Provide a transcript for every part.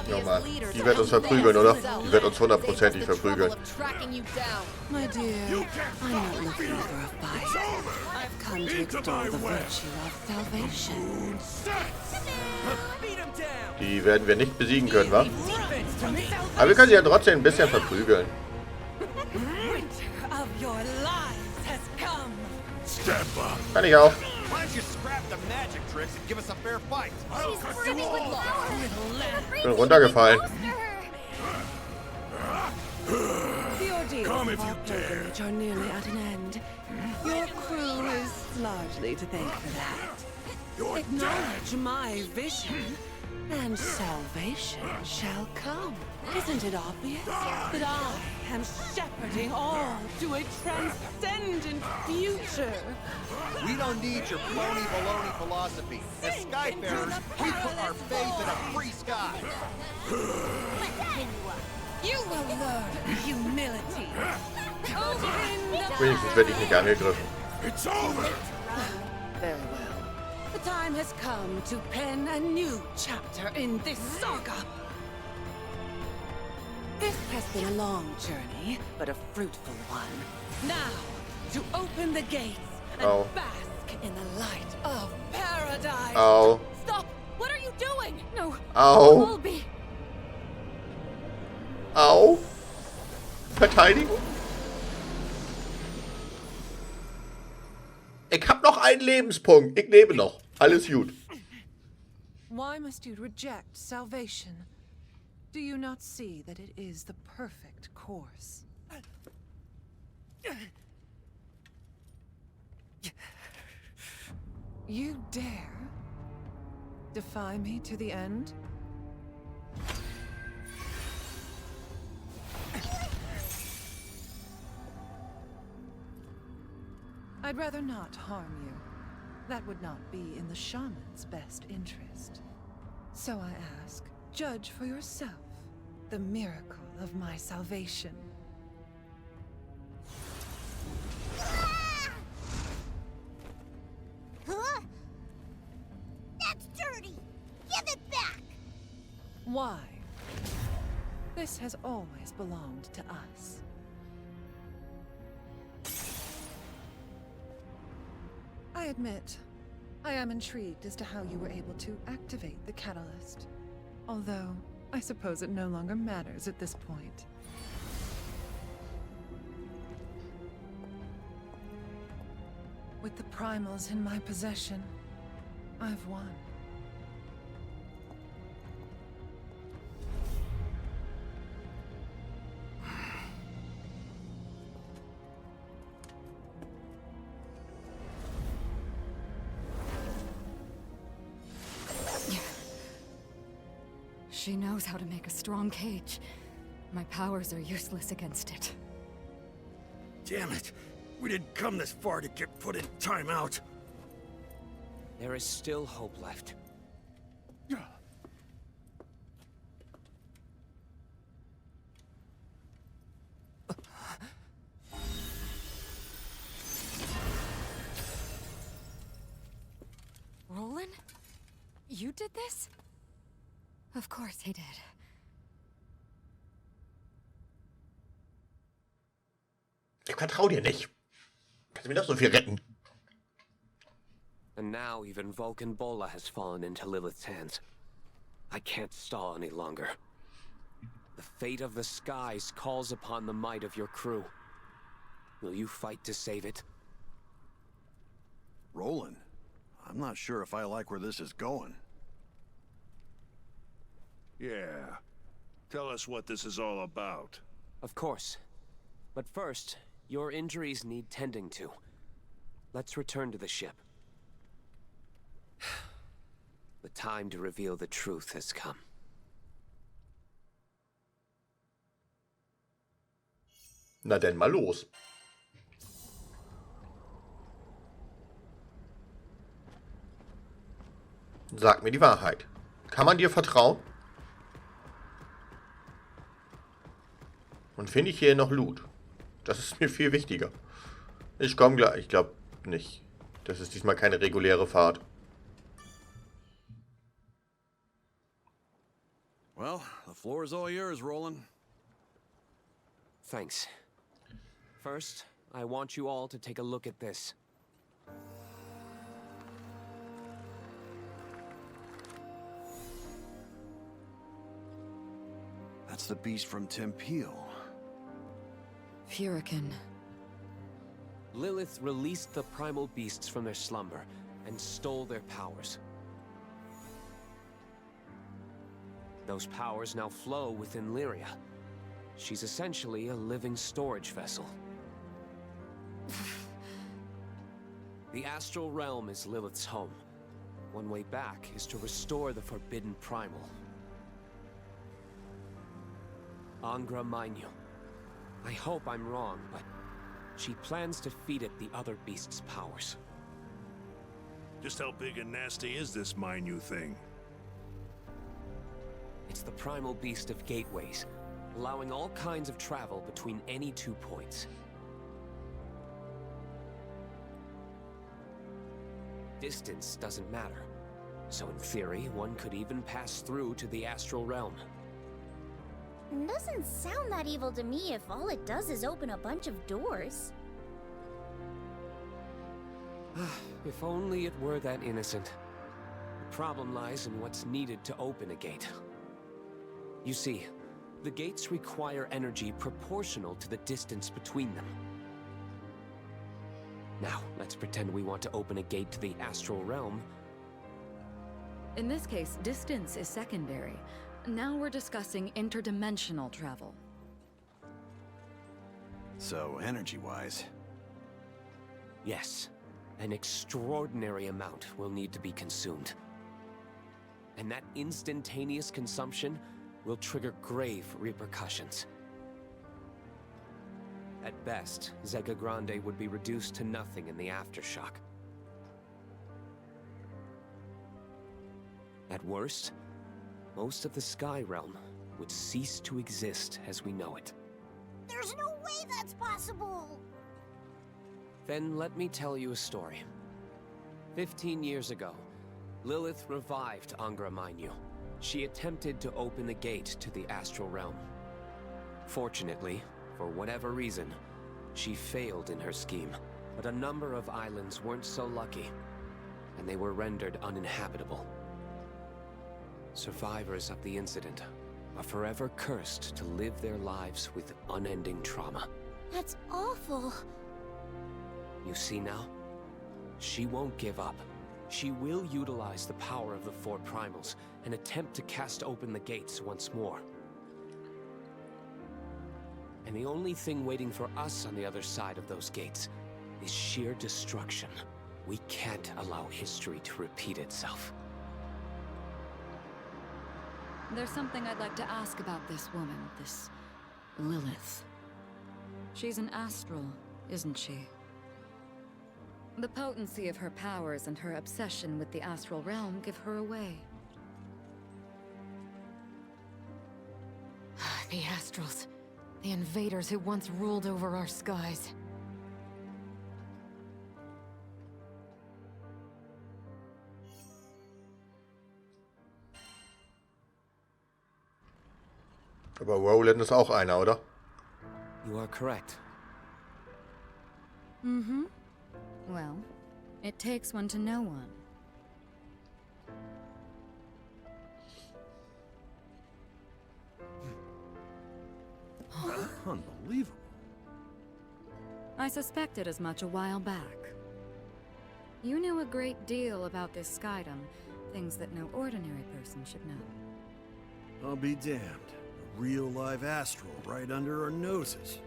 Nochmal. Die wird uns verprügeln, oder? Die wird uns hundertprozentig verprügeln. My dear, I'm not looking for a fight. I've come to extol the virtue of salvation. Die werden wir nicht besiegen können, wa? Aber wir können sie ja trotzdem ein bisschen verprügeln. Kann ich auch. Bin runtergefallen. The ordeals of our pilgrimage are nearly at an end. Your crew is largely to thank for that. Acknowledge my vision, and salvation shall come. Isn't it obvious that I am shepherding all to a transcendent future? We don't need your phony baloney philosophy. As Skyfarers, we put our faith in a free sky. You will learn humility. Wenigstens werde ich nicht angegriffen. It's over. Very well. The time has come to pen a new chapter in this saga. This has been a long journey, but a fruitful one. Now, to open the gates and bask in the light of paradise. Au. Stop! What are you doing? No. Au. Colby. Au. Verteidigen. Ich hab noch einen Lebenspunkt. Ich lebe noch. Alles gut. Why must you reject salvation? Do you not see that it is the perfect course? You dare defy me to the end? I'd rather not harm you. That would not be in the shaman's best interest. So I ask, judge for yourself the miracle of my salvation. Huh? That's dirty! Give it back! Why? This has always belonged to us. I admit, I am intrigued as to how you were able to activate the catalyst. Although, I suppose it no longer matters at this point. With the primals in my possession, I've won. She knows how to make a strong cage. My powers are useless against it. Damn it. We didn't come this far to get put in timeout. There is still hope left. Roland? You did this? Of course he did. Ich vertraue dir nicht. Kannst du mir doch so viel retten? And now even Vulcan Bola has fallen into Lilith's hands. I can't stall any longer. The fate of the skies calls upon the might of your crew. Will you fight to save it? Roland, I'm not sure if I like where this is going. Yeah. Tell us what this is all about. Of course. But first, your injuries need tending to. Let's return to the ship. The time to reveal the truth has come. Na denn mal los. Sag mir die Wahrheit. Kann man dir vertrauen? Und finde ich hier noch Loot? Das ist mir viel wichtiger. Ich komme gleich. Ich glaube nicht. Das ist diesmal keine reguläre Fahrt. Well, the floor is all yours, Roland. Thanks. First, I want you all to take a look at this. That's the beast from Tempeal. Furican. Lilith released the primal beasts from their slumber and stole their powers. Those powers now flow within Lyria. She's essentially a living storage vessel. The astral realm is Lilith's home. One way back is to restore the forbidden primal. Angra Mainyu. I hope I'm wrong, but she plans to feed it the other beast's powers. Just how big and nasty is this Mainyu thing? It's the primal beast of gateways, allowing all kinds of travel between any 2 points. Distance doesn't matter, so in theory, one could even pass through to the astral realm. Doesn't sound that evil to me if all it does is open a bunch of doors. If only it were that innocent. The problem lies in what's needed to open a gate. You see, the gates require energy proportional to the distance between them. Now, let's pretend we want to open a gate to the astral realm. In this case, distance is secondary. Now we're discussing interdimensional travel. So, energy-wise. Yes, an extraordinary amount will need to be consumed. And that instantaneous consumption will trigger grave repercussions. At best, Zegagrande would be reduced to nothing in the aftershock. At worst, most of the Sky Realm would cease to exist as we know it. There's no way that's possible! Then let me tell you a story. 15 years ago, Lilith revived Angra Mainyu. She attempted to open the gate to the astral realm. Fortunately, for whatever reason, she failed in her scheme, but a number of islands weren't so lucky, and they were rendered uninhabitable. Survivors of the incident are forever cursed to live their lives with unending trauma. That's awful. You see now? She won't give up. She will utilize the power of the 4 primals and attempt to cast open the gates once more. And the only thing waiting for us on the other side of those gates is sheer destruction. We can't allow history to repeat itself. There's something I'd like to ask about this woman, this Lilith. She's an astral, isn't she? The potency of her powers and her obsession with the astral realm give her away. The Astrals. The invaders who once ruled over our skies. Aber Roland ist auch einer, oder? You are correct. Mm-hmm. Well, it takes one to know one. Unbelievable. I suspected as much a while back. You knew a great deal about this skydom, things that no ordinary person should know. I'll be damned. A real live astral right under our noses.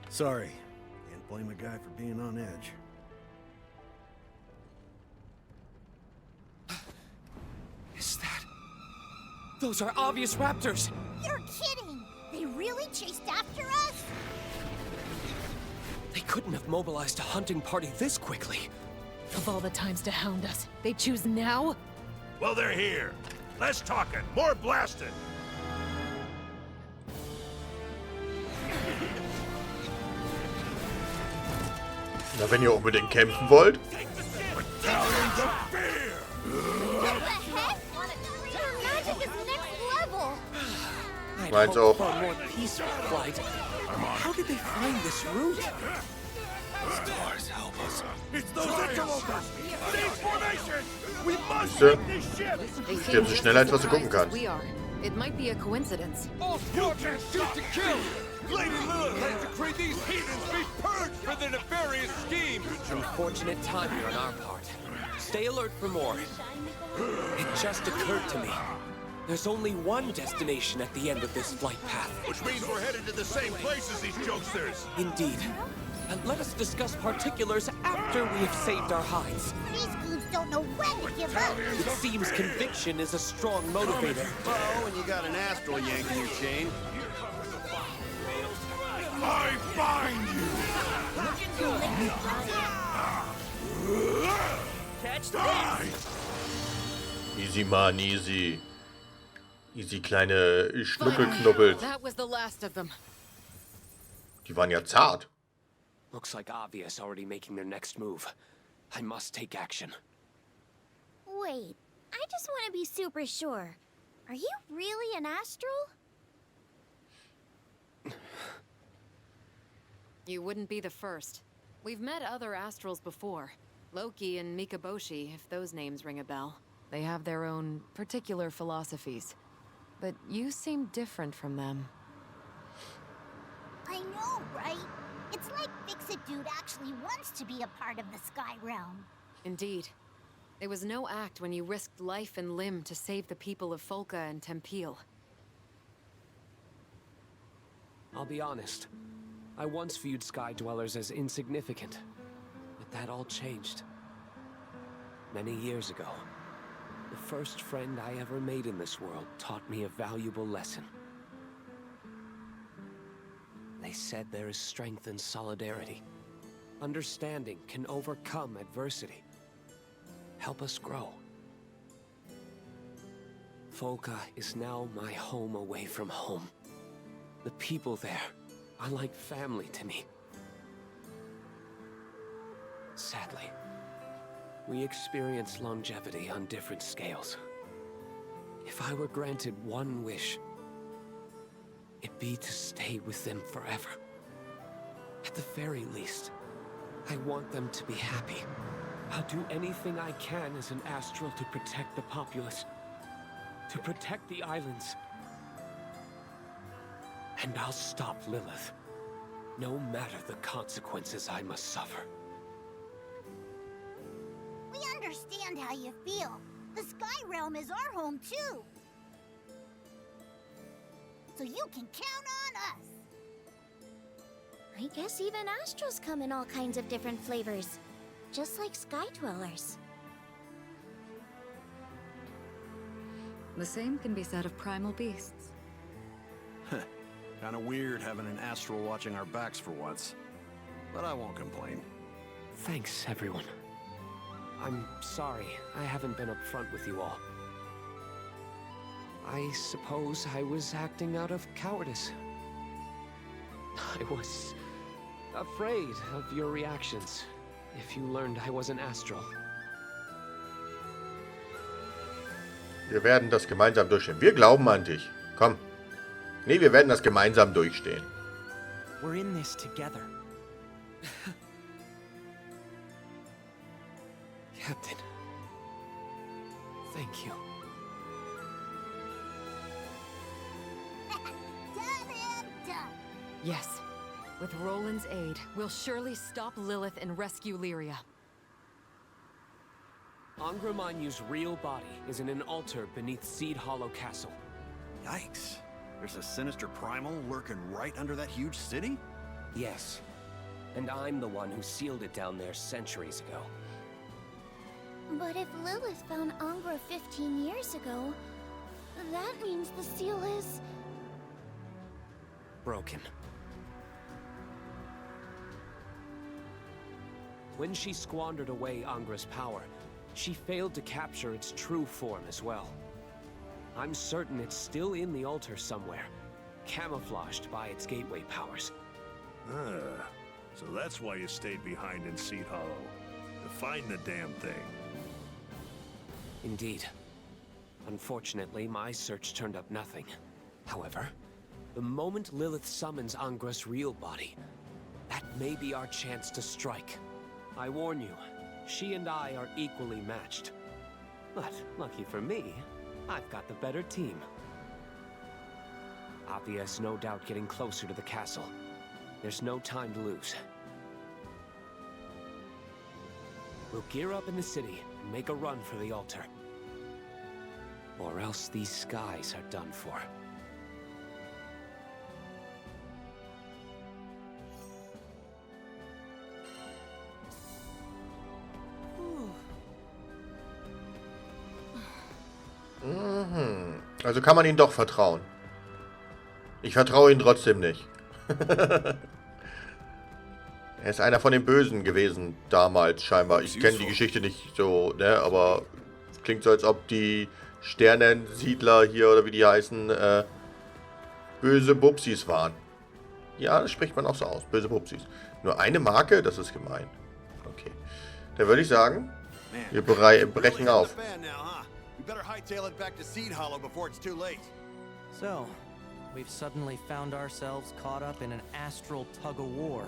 Sorry. Can't blame a guy for being on edge. Is that... Those are obvious raptors! You're kidding! They really chased after us? They couldn't have mobilized a hunting party this quickly. Of all the times to hound us, they choose now? Well, they're here. Less talking, more blasting. Na, wenn ihr unbedingt kämpfen wollt. Battalions of fear! What the heck? had Mine's hoped auch. for a more peaceful flight. How did they find this route? Stars help us. It's those interlopers! Stage formation! We must Siehste? take this ship! They Stirbt seem so just schnell, as als was du gucken surprised as kannst. we are. It might be a coincidence. You can shoot to kill! Lady Lilith has decreed these heathens be purged for their nefarious scheme! Unfortunate timing on our part. Stay alert for more. It just occurred to me. There's only one destination at the end of this flight path. Which means we're headed to the same place as these jokesters. Indeed. And let us discuss particulars after we have saved our hides. These goons don't know when to give up. It seems conviction is a strong motivator. Oh, and you got an astral yanking your chain. I bind you! Catch Easy, Mann, easy. Easy, kleine Schnuckelknubbels. That was the last of them. Die waren ja zart. Looks like Avia's already making their next move. I must take action. Wait, I just want to be super sure. Are you really an astral? You wouldn't be the first. We've met other astrals before. Loki and Mikaboshi, if those names ring a bell. They have their own particular philosophies. But you seem different from them. I know, right? It's like Fix-It Dude actually wants to be a part of the Sky Realm. Indeed. It was no act when you risked life and limb to save the people of Folka and Tempeel. I'll be honest. I once viewed Sky Dwellers as insignificant. But that all changed. Many years ago, the first friend I ever made in this world taught me a valuable lesson. They said there is strength in solidarity. Understanding can overcome adversity. Help us grow. Folka is now my home away from home. The people there are like family to me. Sadly, we experience longevity on different scales. If I were granted one wish, it'd be to stay with them forever. At the very least, I want them to be happy. I'll do anything I can as an astral to protect the populace, to protect the islands. And I'll stop Lilith, no matter the consequences I must suffer. We understand how you feel. The Sky Realm is our home, too. So you can count on us. I guess even astrals come in all kinds of different flavors. Just like Sky Dwellers. The same can be said of primal beasts. Kinda weird having an astral watching our backs for once. But I won't complain. Thanks, everyone. I'm sorry I haven't been upfront with you all. I suppose I was acting out of cowardice. I was afraid of your reactions if you learned I was an astral. Wir werden das gemeinsam durchstehen. Wir glauben an dich. Komm. Nee, wir werden das gemeinsam durchstehen. We're in this together. Captain. Thank you. Done and done. Yes. With Roland's aid, we'll surely stop Lilith and rescue Lyria. Angramanyu's real body is in an altar beneath Seed Hollow Castle. Yikes. There's a sinister primal lurking right under that huge city? Yes. And I'm the one who sealed it down there centuries ago. But if Lilith found Angra 15 years ago, that means the seal is... broken. When she squandered away Angra's power, she failed to capture its true form as well. I'm certain it's still in the altar somewhere, camouflaged by its gateway powers. So that's why you stayed behind in Seed Hollow, to find the damn thing. Indeed. Unfortunately, my search turned up nothing. However, The moment Lilith summons Angra's real body, that may be our chance to strike. I warn you, she and I are equally matched. But lucky for me, I've got the better team. Avia is no doubt getting closer to the castle. There's no time to lose. We'll gear up in the city and make a run for the altar. Or else these skies are done for. Also kann man ihm doch vertrauen. Ich vertraue ihm trotzdem nicht. Er ist einer von den Bösen gewesen damals scheinbar. Ich kenne die Geschichte nicht so, ne, aber es klingt so, als ob die Sternensiedler hier oder wie die heißen, böse Bubsis waren. Ja, das spricht man auch so aus. Böse Bubsis. Nur eine Marke? Das ist gemein. Okay. Dann würde ich sagen, wir brechen auf. So, we've suddenly found ourselves caught up in an astral tug-of-war,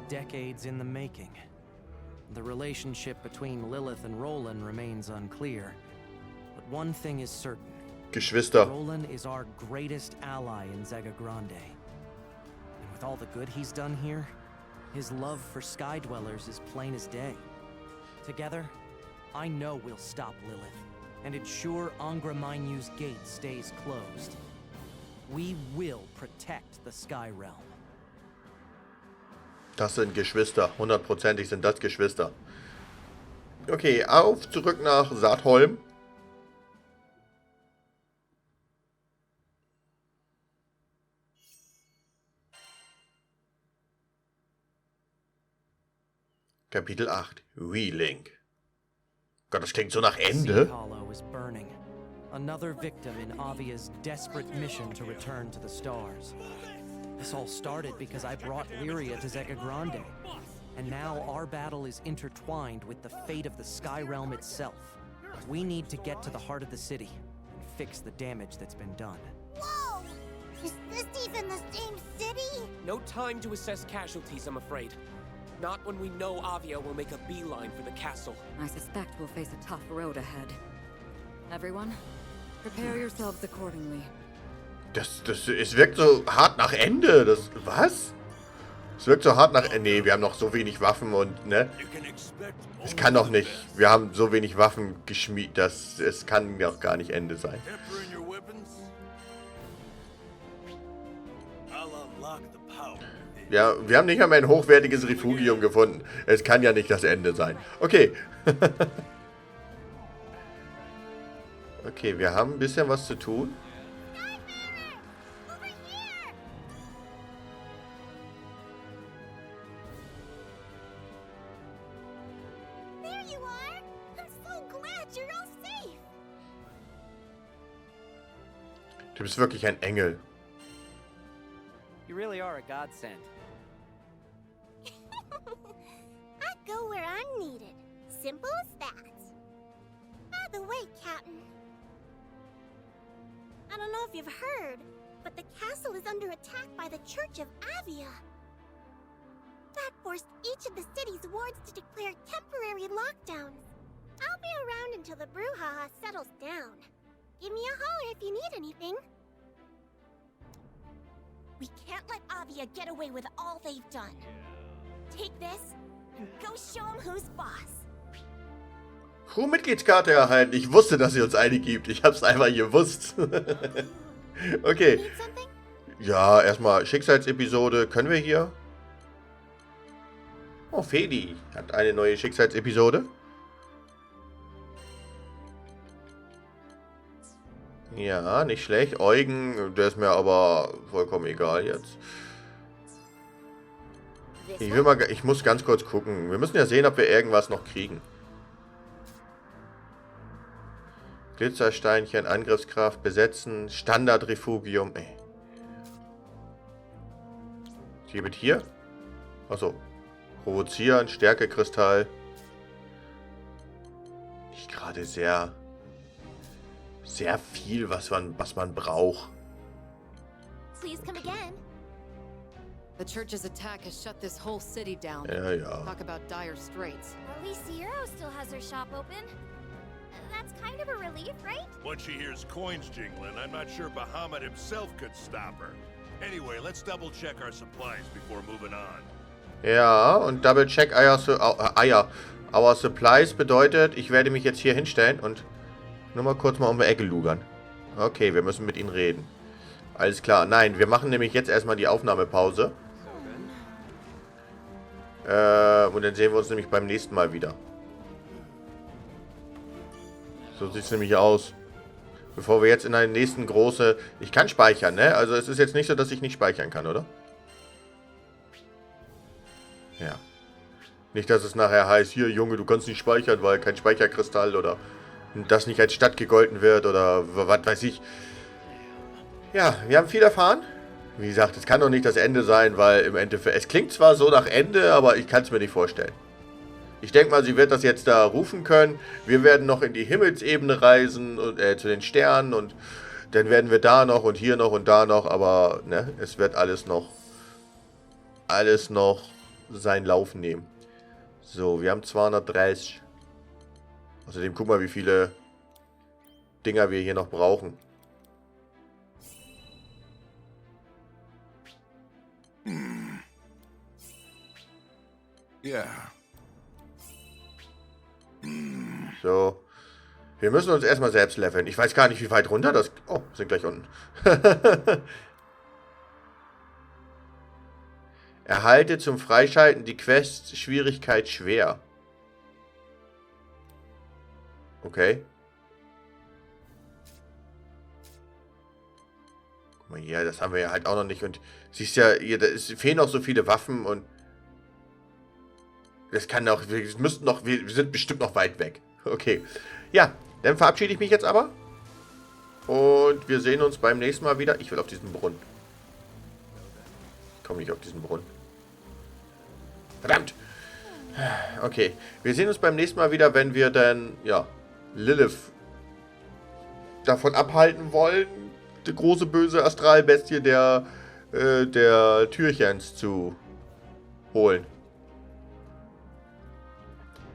decades in the making. The relationship between Lilith and Roland remains unclear, but one thing is certain. Geschwister. Roland is our greatest ally in Zegagrande. And with all the good he's done here, his love for Sky Dwellers is plain as day. Together, I know we'll stop Lilith and ensure Angra Mainyu's gate stays closed. We will protect the Sky Realm. Das sind Geschwister. 100%ig sind das Geschwister. Okay, zurück nach Saatholm. Kapitel 8. Relink. Gott, das klingt so nach Ende. Another victim in Avia's desperate mission to return to the stars. This all started because I brought Lyria to Zegagrande, and now our battle is intertwined with the fate of the Sky Realm itself. We need to get to the heart of the city and fix the damage that's been done. Whoa! Is this even the same city? No time to assess casualties, I'm afraid. Not when we know Avia will make a beeline for the castle. I suspect we'll face a tough road ahead. Everyone, prepare yourselves accordingly. Es wirkt so hart nach Ende. Was? Es wirkt so hart nach Ende. Nee, wir haben noch so wenig Waffen und, ne? Es kann doch nicht. Wir haben so wenig Waffen geschmiedet, dass es kann doch gar nicht Ende sein. Ja, wir haben nicht einmal ein hochwertiges Refugium gefunden. Es kann ja nicht das Ende sein. Okay. Okay, wir haben ein bisschen was zu tun. Du bist wirklich ein Engel. You really are a godsend. I go where I'm needed. Simple as that. By the way, Captain, I don't know if you've heard, but the castle is under attack by the Church of Avia. That forced each of the city's wards to declare temporary lockdowns. I'll be around until the brouhaha settles down. Give me a holler if you need anything. We can't let Avia get away with all they've done. Take this and go show them who's boss. Crewmitgliedskarte erhalten. Ich wusste, dass sie uns eine gibt. Ich hab's einfach gewusst. Okay. Ja, erstmal Schicksalsepisode. Können wir hier? Oh, Feli hat eine neue Schicksalsepisode. Ja, nicht schlecht. Eugen, der ist mir aber vollkommen egal jetzt. Ich muss ganz kurz gucken. Wir müssen ja sehen, ob wir irgendwas noch kriegen. Glitzersteinchen, Angriffskraft, besetzen, Standardrefugium. Ey. Hier mit hier? Achso. Provozieren, Stärkekristall. Nicht gerade sehr viel, was man braucht. Please come again. The church's attack has shut this whole city down. Ja, ja. Talk about dire straits. At least Zero still has her shop open. That's kind of a relief, right? Once she hears coins jingling, I'm not sure Bahamut himself could stop her. Anyway, let's double check our supplies before moving on. Ja, und Double Check Our Supplies bedeutet, ich werde mich jetzt hier hinstellen und nur mal kurz mal um die Ecke lugern. Okay, wir müssen mit ihnen reden. Alles klar. Nein, wir machen nämlich jetzt erstmal die Aufnahmepause. Und dann sehen wir uns nämlich beim nächsten Mal wieder. So sieht es nämlich aus. Bevor wir jetzt in eine nächsten große... Ich kann speichern, ne? Also es ist jetzt nicht so, dass ich nicht speichern kann, oder? Ja. Nicht, dass es nachher heißt, hier, Junge, du kannst nicht speichern, weil kein Speicherkristall oder das nicht als Stadt gegolten wird oder was weiß ich. Ja, wir haben viel erfahren. Wie gesagt, es kann doch nicht das Ende sein, weil im Endeffekt... Es klingt zwar so nach Ende, aber ich kann es mir nicht vorstellen. Ich denke mal, sie wird das jetzt da rufen können. Wir werden noch in die Himmelsebene reisen, und, zu den Sternen und dann werden wir da noch und hier noch und da noch, aber ne, es wird alles noch seinen Lauf nehmen. So, wir haben 230. Außerdem guck mal, wie viele Dinger wir hier noch brauchen. Ja. So. Wir müssen uns erstmal selbst leveln. Ich weiß gar nicht, wie weit runter das... Oh, wir sind gleich unten. Erhalte zum Freischalten die Quest Schwierigkeit schwer. Okay. Guck mal hier, das haben wir ja halt auch noch nicht. Und siehst ja, hier, es fehlen noch so viele Waffen und... Das kann doch... Wir sind bestimmt noch weit weg. Okay. Ja, dann verabschiede ich mich jetzt aber. Und wir sehen uns beim nächsten Mal wieder. Ich will auf diesen Brunnen. Ich komme nicht auf diesen Brunnen. Verdammt! Okay. Wir sehen uns beim nächsten Mal wieder, wenn wir dann, ja, Lilith davon abhalten wollen, die große böse Astralbestie der Türchens zu holen.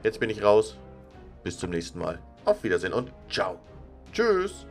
Jetzt bin ich raus. Bis zum nächsten Mal. Auf Wiedersehen und ciao. Tschüss.